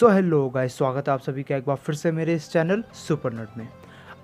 So hello guys, स्वागत है आप सभी का एक बार फिर से मेरे इस चैनल सुपर नर्ड में।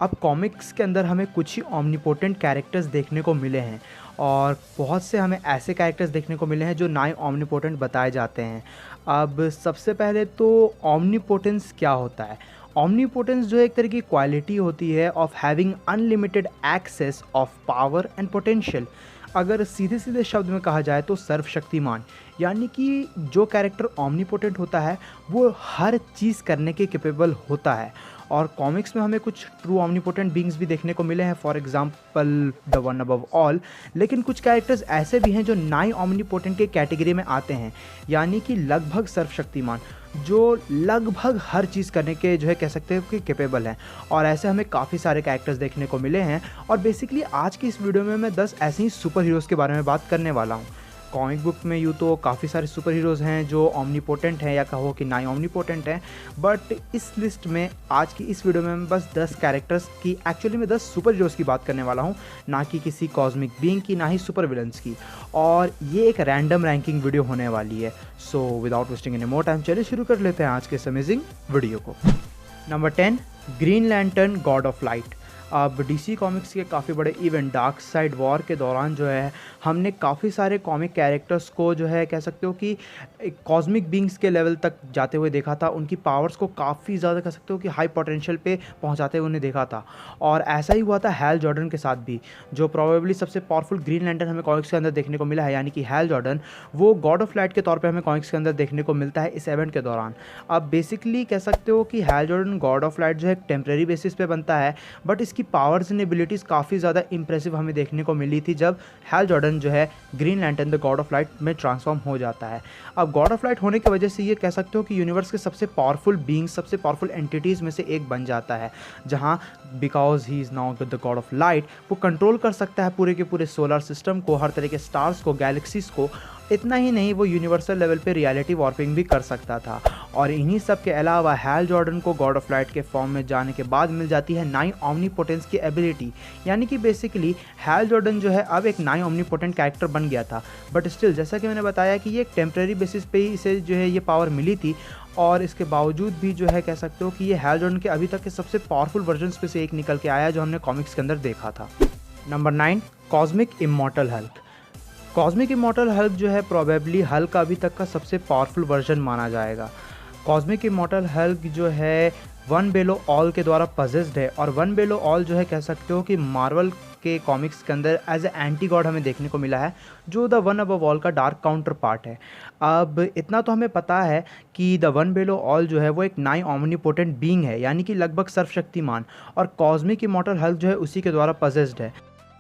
अब कॉमिक्स के अंदर हमें कुछ ही ओमनीपोटेंट कैरेक्टर्स देखने को मिले हैं और बहुत से हमें ऐसे कैरेक्टर्स देखने को मिले हैं जो ना ही ओमनीपोटेंट बताए जाते हैं। अब सबसे पहले तो ओमनीपोटेंस क्या होता है। ओमनीपोटेंस जो एक तरह की क्वालिटी होती है of having unlimited access of power and potential. अगर सीधे सीधे शब्द में कहा जाए तो सर्वशक्तिमान, यानी कि जो कैरेक्टर ओमनीपोटेंट होता है वो हर चीज़ करने के कैपेबल होता है। और कॉमिक्स में हमें कुछ ट्रू ओमनीपोटेंट बीइंग्स भी देखने को मिले हैं, for example the one above all. लेकिन कुछ कैरेक्टर्स ऐसे भी हैं जो नाई ओमनीपोटेंट के कैटेगरी में आते हैं, यानी कि लगभग सर्वशक्तिमान, जो लगभग हर चीज़ करने के जो है कह सकते हैं कि कैपेबल हैं। और ऐसे हमें काफ़ी सारे कैरेक्टर्स देखने को मिले हैं। और बेसिकली आज की इस वीडियो में मैं 10 ऐसे ही सुपर हीरोज़ के बारे में बात करने वाला हूँ। कॉमिक बुक में यूँ तो काफ़ी सारे सुपर हीरोज़ हैं जो ओमनीपोटेंट हैं या कहो कि नाई ओमनीपोटेंट हैं, बट इस लिस्ट में आज की इस वीडियो में मैं बस 10 कैरेक्टर्स की, एक्चुअली मैं 10 सुपर हीरोज़ की बात करने वाला हूँ, ना कि किसी कॉस्मिक बीइंग की, ना ही सुपर विलन्स की। और ये एक रैंडम रैंकिंग वीडियो होने वाली है। So without wasting any more time, चलिए शुरू कर लेते हैं आज के इस अमेजिंग वीडियो को। Number 10, green lantern God of light. अब डीसी कॉमिक्स के काफ़ी बड़े इवेंट डार्क साइड वॉर के दौरान जो है हमने काफ़ी सारे कॉमिक कैरेक्टर्स को जो है कह सकते हो कि कॉस्मिक बीइंग्स के लेवल तक जाते हुए देखा था। उनकी पावर्स को काफ़ी ज़्यादा कह सकते हो कि हाई पोटेंशियल पे पहुंचाते हुए उन्हें देखा था। और ऐसा ही हुआ था हैल जॉर्डन के साथ भी, जो प्रोबेबली सबसे पावरफुल ग्रीन लैंटर्न हमें कॉमिक्स के अंदर देखने को मिला है। यानी कि हैल जॉर्डन वो गॉड ऑफ लाइट के तौर पर हमें कॉमिक्स के अंदर देखने को मिलता है इस इवेंट के दौरान। अब बेसिकली कह सकते हो कि Hal Jordan god of light जो है टेम्प्रेरी बेसिस पे बनता है, बट इसकी पावर्स एंड एबिलिटीज़ काफ़ी ज़्यादा इंप्रेसिव हमें देखने को मिली थी जब हैल जॉर्डन जो है green lantern the God of light में ट्रांसफॉर्म हो जाता है। अब गॉड ऑफ लाइट होने की वजह से ये कह सकते हो कि यूनिवर्स के सबसे पावरफुल बीइंग्स, सबसे पावरफुल एंटिटीज़ में से एक बन जाता है, जहाँ because he is now the God of light वो कंट्रोल कर सकता है पूरे के पूरे सोलर सिस्टम को, हर तरह के स्टार्स को, गैलेक्सीज़ को। इतना ही नहीं, वो यूनिवर्सल लेवल पे रियलिटी वॉर्पिंग भी कर सकता था। और इन्हीं सब के अलावा हैल जॉर्डन को गॉड ऑफ लाइट के फॉर्म में जाने के बाद मिल जाती है नाई ओमनीपोटेंस की एबिलिटी। यानी कि बेसिकली हैल जॉर्डन जो है अब एक नाई ओमनीपोटेंट कैरेक्टर बन गया था। बट स्टिल, जैसा कि मैंने बताया कि ये एक टेम्प्रेरी बेसिस पे ही इसे जो है ये पावर मिली थी। और इसके बावजूद भी जो है कह सकते हो कि ये हैल जॉर्डन के अभी तक के सबसे पावरफुल वर्जन्स पे से एक निकल के आया जो हमने कॉमिक्स के अंदर देखा था। Number 9, cosmic immortal Hulk. Cosmic immortal Hulk जो है प्रोबेबली हल्क का अभी तक का सबसे पावरफुल वर्जन माना जाएगा। कॉस्मिक इमॉर्टल हल्क जो है वन बेलो ऑल के द्वारा पजेस्ड है। और वन बेलो ऑल जो है कह सकते हो कि मार्वल के कॉमिक्स के अंदर एज ए एंटी गॉड हमें देखने को मिला है, जो द वन अबव ऑल का डार्क काउंटर पार्ट है। अब इतना तो हमें पता है कि द वन बेलो ऑल जो है वो एक नाई ओमनीपोटेंट बीइंग है, यानी कि लगभग सर्वशक्तिमान। और कॉस्मिक इमॉर्टल हल्क जो है उसी के द्वारा पजेस्ड है।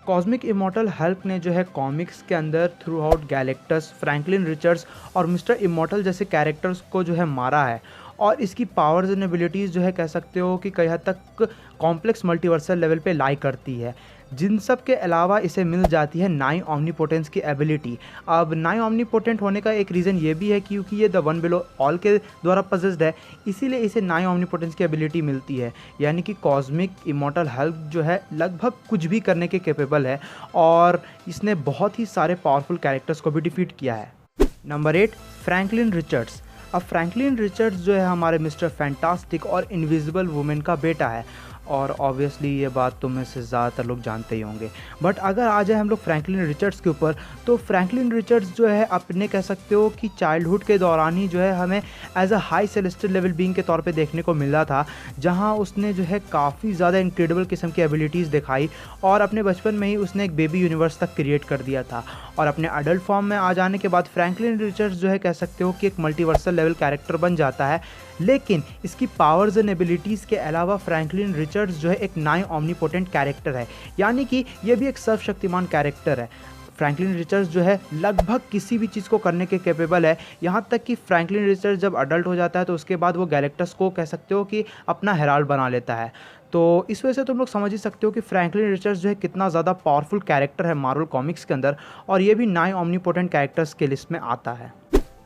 कॉस्मिक इमॉर्टल हल्क ने जो है कॉमिक्स के अंदर through out Galactus, Franklin Richards और मिस्टर इमॉर्टल जैसे कैरेक्टर्स को जो है मारा है। और इसकी पावर्स एंड एबिलिटीज़ जो है कह सकते हो कि कई हद तक कॉम्प्लेक्स मल्टीवर्सल लेवल पे लाई करती है, जिन सब के अलावा इसे मिल जाती है नाई ओमनीपोटेंस की एबिलिटी। अब नाई ओमनीपोटेंट होने का एक रीज़न ये भी है क्योंकि ये द वन बिलो ऑल के द्वारा पजेस्ड है, इसीलिए इसे नाई ओमनीपोटेंस की एबिलिटी मिलती है। यानी कि कॉस्मिक इमॉर्टल हल्क जो है लगभग कुछ भी करने के कैपेबल है और इसने बहुत ही सारे पावरफुल कैरेक्टर्स को भी डिफीट किया है। Number 8, Franklin Richards. अब फ्रैंकलिन रिचर्ड्स जो है हमारे मिस्टर फैंटास्टिक और इनविजिबल वुमेन का बेटा है। और ऑब्वियसली ये बात तो में से ज़्यादातर लोग जानते ही होंगे। बट अगर आ जाए हम लोग फ्रैंकलिन रिचर्ड्स के ऊपर, तो फ्रैंकलिन रिचर्ड्स जो है अपने कह सकते हो कि चाइल्डहुड के दौरान ही जो है हमें as a high celestial level being के तौर पे देखने को मिला था, जहां उसने जो है काफ़ी ज़्यादा इनक्रेडिबल किस्म की एबिलिटीज़ दिखाई। और अपने बचपन में ही उसने एक बेबी यूनिवर्स तक क्रिएट कर दिया था। और अपने अडल्ट फॉर्म में आ जाने के बाद फ्रैंकलिन रिचर्ड्स जो है कह सकते हो कि एक मल्टीवर्सल लेवल कैरेक्टर बन जाता है। लेकिन इसकी पावर्स एंड एबिलिटीज़ के अलावा फ्रैंकलिन रिचर्ड्स जो है एक नाई ओमनीपोटेंट कैरेक्टर है, यानी कि ये भी एक सर्वशक्तिमान कैरेक्टर है। फ्रैंकलिन रिचर्ड्स जो है लगभग किसी भी चीज़ को करने के कैपेबल है। यहाँ तक कि फ्रैंकलिन रिचर्ड्स जब अडल्ट हो जाता है तो उसके बाद वो गैलेक्टस को कह सकते हो कि अपना हेराल्ड बना लेता है। तो इस वजह से तुम लोग समझ ही सकते हो कि फ्रैंकलिन रिचर्ड्स जो है कितना ज़्यादा पावरफुल कैरेक्टर है मार्वल कॉमिक्स के अंदर, और ये भी नाई ओमनीपोटेंट कैरेक्टर्स के लिस्ट में आता है।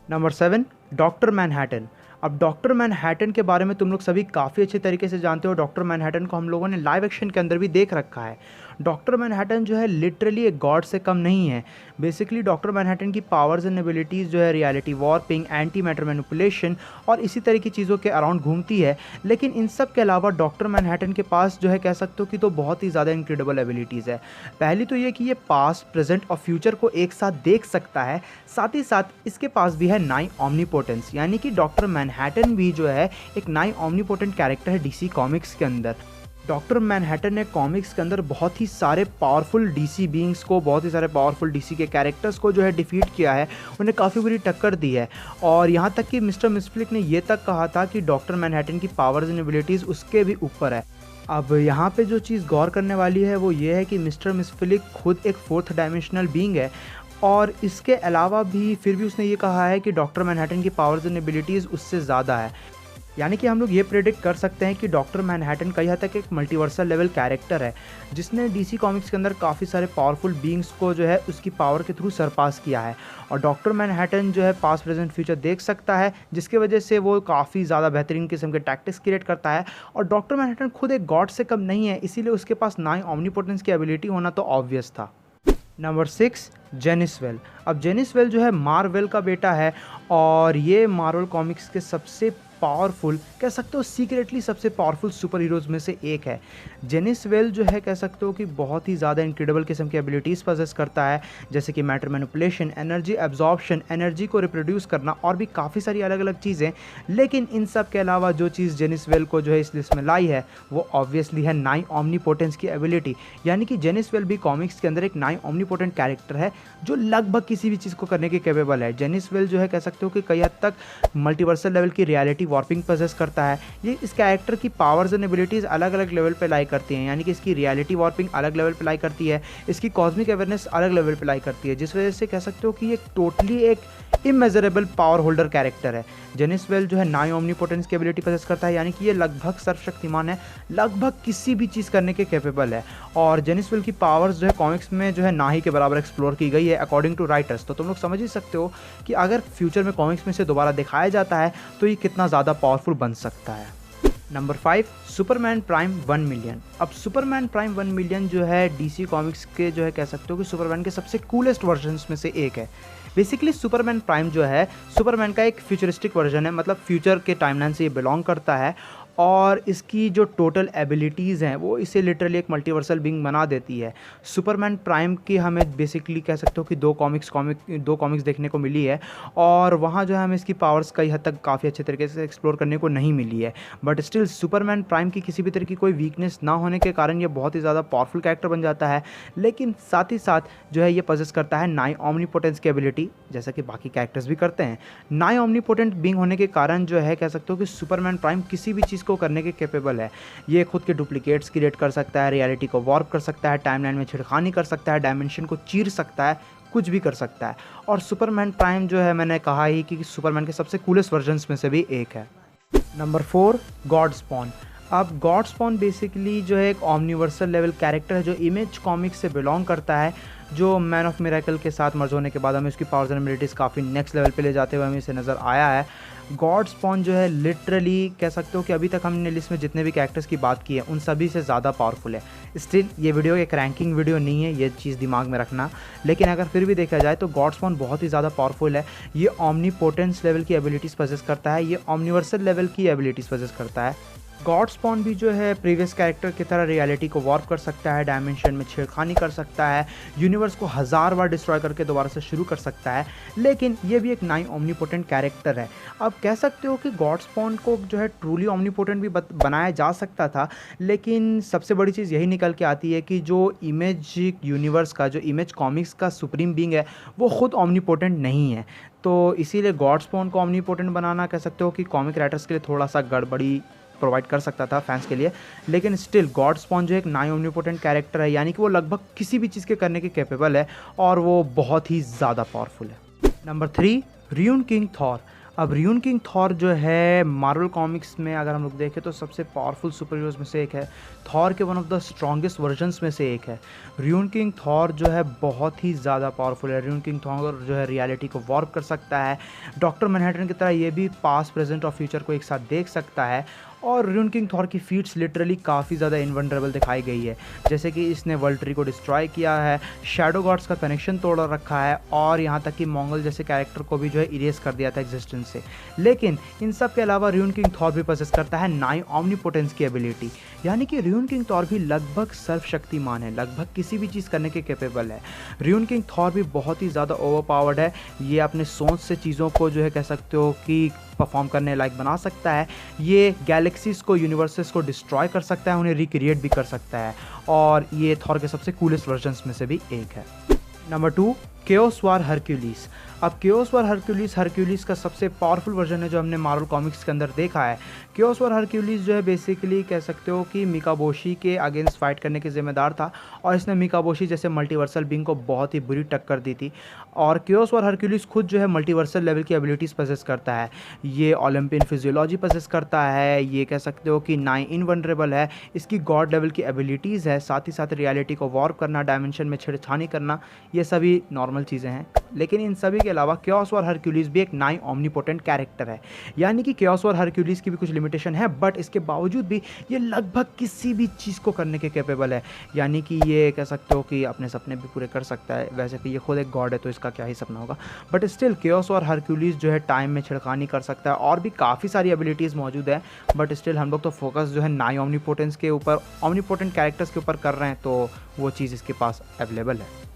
Number 7, doctor Manhattan. अब डॉक्टर मैनहट्टन के बारे में तुम लोग सभी काफ़ी अच्छे तरीके से जानते हो। डॉक्टर मैनहट्टन को हम लोगों ने लाइव एक्शन के अंदर भी देख रखा है। डॉक्टर मैनहट्टन जो है लिटरली एक गॉड से कम नहीं है। बेसिकली डॉक्टर मैनहट्टन की पावर्स एंड एबिलिटीज़ जो है reality warping, anti matter manipulation और इसी तरह की चीज़ों के अराउंड घूमती है। लेकिन इन सब के अलावा डॉक्टर मैनहट्टन के पास जो है कह सकते हो कि तो बहुत ही ज़्यादा इनक्रेडिबल एबिलिटीज़ है। पहली तो ये कि ये पास्ट, प्रेजेंट और फ्यूचर को एक साथ देख सकता है। साथ ही साथ इसके पास भी है 9 ऑमनीपोटेंस, यानी कि डॉक्टर मैनहट्टन भी जो है एक 9 ऑमनीपोटेंट कैरेक्टर है डीसी कॉमिक्स के अंदर। डॉक्टर मैनहट्टन ने कॉमिक्स के अंदर बहुत ही सारे पावरफुल डीसी बीइंग्स को, बहुत ही सारे पावरफुल डीसी के कैरेक्टर्स को जो है डिफीट किया है, उन्हें काफ़ी बुरी टक्कर दी है। और यहाँ तक कि मिस्टर मिस्फ्लिक ने ये तक कहा था कि डॉक्टर मैनहट्टन की पावर्स एंड एबिलिटीज़ उसके भी ऊपर है। अब यहाँ पे जो चीज़ गौर करने वाली है वो ये है कि मिस्टर मिस्फ्लिक खुद एक 4th डायमेंशनल बीइंग है और इसके अलावा भी फिर भी उसने ये कहा है कि डॉक्टर मैनहट्टन की पावर्स एंड एबिलिटीज़ उससे ज़्यादा है। यानी कि हम लोग ये प्रेडिक्ट कर सकते हैं कि डॉक्टर मैनहट्टन कई हद तक एक मल्टीवर्सल लेवल कैरेक्टर है, जिसने डीसी कॉमिक्स के अंदर काफ़ी सारे पावरफुल बीइंग्स को जो है उसकी पावर के थ्रू सरपास किया है। और डॉक्टर मैनहट्टन जो है पास्ट, प्रेजेंट, फ्यूचर देख सकता है, जिसकी वजह से वो काफ़ी ज़्यादा बेहतरीन किस्म के टैक्टिक्स क्रिएट करता है। और डॉक्टर मैनहट्टन खुद एक गॉड से कम नहीं है, इसीलिए उसके पास 9 ऑमनीपोटेंस की एबिलिटी होना तो ऑब्वियस था। Number 6, Genis Vell. अब जेनिस वेल जो है मार्वल का बेटा है और ये मार्वल कॉमिक्स के सबसे पावरफुल, कह सकते हो सीक्रेटली सबसे पावरफुल सुपर हीरोज़ में से एक है। जेनिस वेल जो है कह सकते हो कि बहुत ही ज़्यादा इनक्रेडिबल किस्म की एबिलिटीज़ पजेस करता है, जैसे कि matter manipulation, energy absorption, energy को रिप्रोड्यूस करना और भी काफ़ी सारी अलग अलग चीज़ें। लेकिन इन सब के अलावा जो चीज़ जेनिस वेल को जो है इस लिस्ट में लाई है वो ऑब्वियसली है 9 ऑमनीपोटेंस की एबिलिटी। यानी कि जेनिस वेल भी कॉमिक्स के अंदर एक 9 ऑमनीपोटेंट कैरेक्टर है जो लगभग किसी भी चीज़ को करने के कैपेबल है। जेनिस वेल जो है कह सकते हो कि कई हद तक मल्टीवर्सल लेवल की रियलिटी वॉर्पिंग पजेस करता है। ये इस कैरेक्टर की पावर्स एंड एबिलिटीज़ अलग अलग लेवल पे लाई करती हैं, यानी कि इसकी रियलिटी वॉर्पिंग अलग लेवल पे लाई करती है, इसकी कॉस्मिक अवेयरनेस अलग लेवल पे लाई करती है, जिस वजह से कह सकते हो कि ये टोटली एक इमेजरेबल पावर होल्डर कैरेक्टर है। जेनिस वेल जो है 9 ऑमनीपोटेंस की एबिलिटी पजेस करता है, यानी कि ये लगभग सर्वशक्तिमान है, लगभग किसी भी चीज़ करने के कैपेबल है। और जेनिस वेल की पावर्स जो है कॉमिक्स में जो है ना ही के बराबर एक्सप्लोर की गई है अकॉर्डिंग टू राइटर्स। तो तुम लोग समझ ही सकते हो कि अगर फ्यूचर में कॉमिक्स में से दोबारा दिखाया जाता है तो ये कितना ज़्यादा पावरफुल बन सकता है। Number 5, Superman prime 1 million. अब सुपरमैन प्राइम 1 मिलियन जो है डीसी कॉमिक्स के जो है कह सकते हो कि सुपरमैन के सबसे कूलेस्ट वर्जन्स में से एक है। बेसिकली सुपरमैन प्राइम जो है सुपरमैन का एक फ्यूचरिस्टिक वर्जन है, मतलब फ्यूचर के टाइमलाइन से ये बिलोंग करता है और इसकी जो टोटल एबिलिटीज़ हैं वो इसे लिटरली एक मल्टीवर्सल बीइंग बना देती है। सुपरमैन प्राइम की हमें बेसिकली कह सकते हो कि दो कॉमिक्स देखने को मिली है और वहाँ जो है हमें इसकी पावर्स कई हद तक काफ़ी अच्छे तरीके से एक्सप्लोर करने को नहीं मिली है। बट स्टिल सुपरमैन प्राइम की किसी भी तरह की कोई वीकनेस ना होने के कारण ये बहुत ही ज़्यादा पावरफुल कैरेक्टर बन जाता है। लेकिन साथ ही साथ जो है ये पजेस करता है 9 ऑमनीपोटेंस की एबिलिटी, जैसा कि बाकी कैरेक्टर्स भी करते हैं। 9 ऑमनीपोटेंट बीइंग होने के कारण जो है कह सकते हो कि सुपरमैन प्राइम किसी भी चीज़ को करने के कैपेबल है। ये खुद के डुप्लीकेट्स क्रिएट कर सकता है, रियलिटी को वॉर्प कर सकता है, टाइमलाइन में छिड़खानी कर सकता है, डायमेंशन को चीर सकता है, कुछ भी कर सकता है। और सुपरमैन प्राइम जो है मैंने कहा ही कि सुपरमैन के सबसे कूलेस्ट वर्जन्स में से भी एक है। Number 4, God spawn. अब गॉड स्पॉन बेसिकली जो है एक ऑमनिवर्सल लेवल कैरेक्टर है जो इमेज कॉमिक्स से बिलोंग करता है, जो मैन ऑफ मिरेकल के साथ मर्ज होने के बाद हमें उसकी पावर्स एंड एबिलिटीज़ काफ़ी नेक्स्ट लेवल पे ले जाते हुए हमें इसे नज़र आया है। गॉड स्पॉन जो है लिटरली कह सकते हो कि अभी तक हमने लिस्ट में जितने भी कैरेक्टर्स की बात की है उन सभी से ज़्यादा पावरफुल है। स्टिल ये वीडियो एक रैंकिंग वीडियो नहीं है, ये चीज़ दिमाग में रखना। लेकिन अगर फिर भी देखा जाए तो गॉड स्पॉन बहुत ही ज़्यादा पावरफुल है। ये ऑमनीपोटेंस लेवल की एबिलिटीज़ पजेस करता है, ये ऑमनिवर्सल लेवल की एबिलिटीज़ पजेस करता है। गॉड स्पॉन भी जो है प्रीवियस कैरेक्टर की तरह रियलिटी को वॉर्प कर सकता है, डायमेंशन में छेड़खानी कर सकता है, यूनिवर्स को 1000 बार डिस्ट्रॉय करके दोबारा से शुरू कर सकता है। लेकिन ये भी एक 9 ऑमनीपोटेंट कैरेक्टर है। अब कह सकते हो कि गॉड स्पॉन को जो है ट्रूली ऑमनीपोटेंट भी बनाया जा सकता था, लेकिन सबसे बड़ी चीज़ यही निकल के आती है कि जो इमेज यूनिवर्स का, जो इमेज कॉमिक्स का सुप्रीम बीइंग है वो ख़ुद ऑमनीपोटेंट नहीं है। तो इसीलिए गॉड स्पॉन को ऑमनीपोटेंट बनाना कह सकते हो कि कॉमिक राइटर्स के लिए थोड़ा सा गड़बड़ी प्रोवाइड कर सकता था फैंस के लिए। लेकिन स्टिल गॉड स्पॉन जो एक 9 ऑमनीपोटेंट कैरेक्टर है, यानी कि वो लगभग किसी भी चीज़ के करने के कैपेबल है और वो बहुत ही ज़्यादा पावरफुल है। Number 3, ruin king Thor. अब रियून किंग थॉर जो है मार्वल कॉमिक्स में अगर हम लोग देखें तो सबसे पावरफुल सुपर हीरोज़ में से एक है। थॉर के one of the strongest versions में से एक है। रियून किंग थॉर जो है बहुत ही ज़्यादा पावरफुल है। रियून किंग थॉर जो है रियलिटी को वॉर्प कर सकता है, डॉक्टर मैनहट्टन की तरह ये भी पास्ट, प्रेजेंट और फ्यूचर को एक साथ देख सकता है और र्यून किंग थॉर की फीट्स लिटरली काफ़ी ज़्यादा इनवनरेबल दिखाई गई है, जैसे कि इसने वर्ल्ड ट्री को डिस्ट्रॉय किया है, शैडो गॉड्स का कनेक्शन तोड़ रखा है और यहाँ तक कि मंगल जैसे कैरेक्टर को भी जो है इरेज कर दिया था एग्जिस्टेंस से। लेकिन इन सब के अलावा र्यून किंग थॉर भी पोसेस करता है 9 ऑमनीपोटेंस की एबिलिटी, यानी कि र्यून किंग थॉर भी लगभग सर्वशक्तिमान है, लगभग किसी भी चीज़ करने के कैपेबल है। र्यून किंग थॉर भी बहुत ही ज़्यादा ओवरपावर्ड है, ये अपने सोच से चीज़ों को जो है कह सकते हो कि परफॉर्म करने लायक बना सकता है। ये गैलेक्सीज़ को, यूनिवर्सेस को डिस्ट्रॉय कर सकता है, उन्हें रिक्रिएट भी कर सकता है और ये थॉर के सबसे कूलेस्ट वर्जन्स में से भी एक है। नंबर 2, केओस वार हरक्यूलिस। अब केओस वार हरक्यूलिस का सबसे पावरफुल वर्जन है जो हमने मार्वल कॉमिक्स के अंदर देखा है। केओस वार हरक्यूलिस जो है बेसिकली कह सकते हो कि मिकाबोशी के अगेंस्ट फाइट करने के ज़िम्मेदार था और इसने मिकाबोशी जैसे मल्टीवर्सल बीइंग को बहुत ही बुरी टक्कर दी थी। और केओस वार हरक्यूलिस खुद जो है मल्टीवर्सल लेवल की एबिलिटीज़ पोसेस करता है, ये ओलंपियन फिजियोलॉजी पोसेस करता है, ये कह सकते हो कि 9 इनवनरेबल है, इसकी गॉड लेवल की एबिलिटीज़ है, साथ ही साथ रियलिटी को वॉर्प करना, डायमेंशन में छेड़छानी करना, ये सभी नॉर्मल चीज़ें हैं। लेकिन इन सभी के अलावा केओस वार हरक्यूलिस भी एक 9 ऑमनीपोटेंट कैरेक्टर है, यानी कि केओस वार हरक्यूलिस की भी कुछ लिमिटेशन है, बट इसके बावजूद भी ये लगभग किसी भी चीज़ को करने के कैपेबल है, यानी कि ये कह सकते हो कि अपने सपने भी पूरे कर सकता है। वैसे कि ये खुद एक गॉड है तो इसका क्या ही सपना होगा, but still chaos war Hercules जो है टाइम में छिड़खानी कर सकता है और भी काफ़ी सारी एबिलिटीज़ मौजूद है। बट स्टिल हम लोग तो फोकस जो है 9 ऑमनीपोटेंस के ऊपर, ऑमनीपोटेंट कैरेक्टर्स के ऊपर कर रहे हैं, तो वो चीज़ इसके पास अवेलेबल है।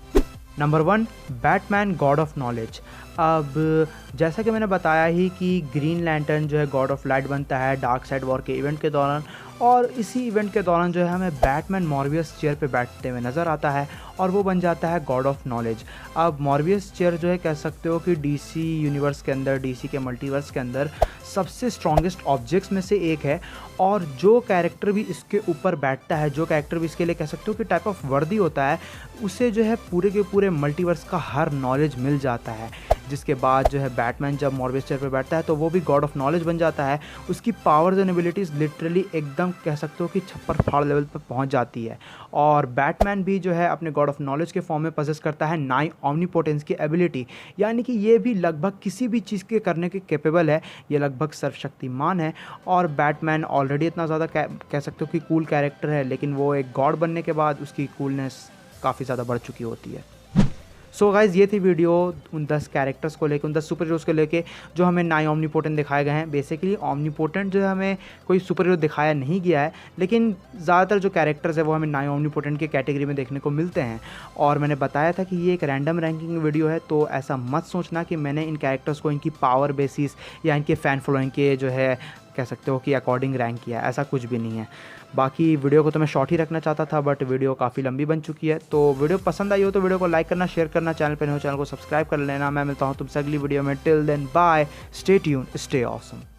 Number 1, Batman God of knowledge. अब जैसा कि मैंने बताया ही कि ग्रीन लैंटर्न जो है गॉड ऑफ लाइट बनता है डार्क साइड वॉर के इवेंट के दौरान, और इसी इवेंट के दौरान जो है हमें बैटमैन मॉर्बियस चेयर पे बैठते हुए नज़र आता है और वो बन जाता है गॉड ऑफ नॉलेज। अब मॉर्बियस चेयर जो है कह सकते हो कि डीसी यूनिवर्स के अंदर, डीसी के मल्टीवर्स के अंदर सबसे स्ट्रॉन्गेस्ट ऑब्जेक्ट्स में से एक है और जो कैरेक्टर भी इसके ऊपर बैठता है, जो कैरेक्टर भी इसके लिए कह सकते हो कि टाइप ऑफ वर्दी होता है, उसे जो है पूरे के पूरे मल्टीवर्स का हर नॉलेज मिल जाता है। जिसके बाद जो है बैटमैन जब मॉर्बियस चेयर पर बैठता है तो वो भी गॉड ऑफ नॉलेज बन जाता है। उसकी पावर्स एंड एबिलिटीज़ लिटरली एकदम कह सकते हो कि छप्पर फाड़ लेवल पर पहुंच जाती है और बैटमैन भी जो है अपने गॉड ऑफ नॉलेज के फॉर्म में पोसेस करता है 9 ऑमनीपोटेंस की एबिलिटी, यानी कि ये भी लगभग किसी भी चीज़ के करने के कैपेबल है, ये लगभग सर्वशक्तिमान है। और बैटमैन ऑलरेडी इतना ज़्यादा कह सकते हो कि कूल कैरेक्टर है, लेकिन वो एक गॉड बनने के बाद उसकी कूलनेस काफ़ी ज़्यादा बढ़ चुकी होती है। सो गाइज़, ये थी वीडियो उन 10 कैरेक्टर्स को लेकर, उन 10 सुपर हीरोज़ को लेके जो हमें 9 ऑमनीपोटेंट दिखाए गए हैं। बेसिकली ऑमनीपोटेंट जो है हमें कोई सुपर हीरो दिखाया नहीं गया है, लेकिन ज़्यादातर जो कैरेक्टर्स है वो हमें 9 ऑमनीपोटेंट की कैटेगरी में देखने को मिलते हैं। और मैंने बताया था कि ये एक रैंडम रैंकिंग वीडियो है, तो ऐसा मत सोचना कि मैंने इन कैरेक्टर्स को इनकी पावर बेसिस या इनके फ़ैन फॉलोइंग के जो है कह सकते हो कि अकॉर्डिंग रैंक किया, ऐसा कुछ भी नहीं है। बाकी वीडियो को तो मैं शॉर्ट ही रखना चाहता था, बट वीडियो काफ़ी लंबी बन चुकी है। तो वीडियो पसंद आई हो तो वीडियो को लाइक करना, शेयर करना, चैनल पर नहीं हो चैनल को सब्सक्राइब कर लेना। मैं मिलता हूँ तुमसे अगली वीडियो में। Till then bye, stay tune, stay awesome.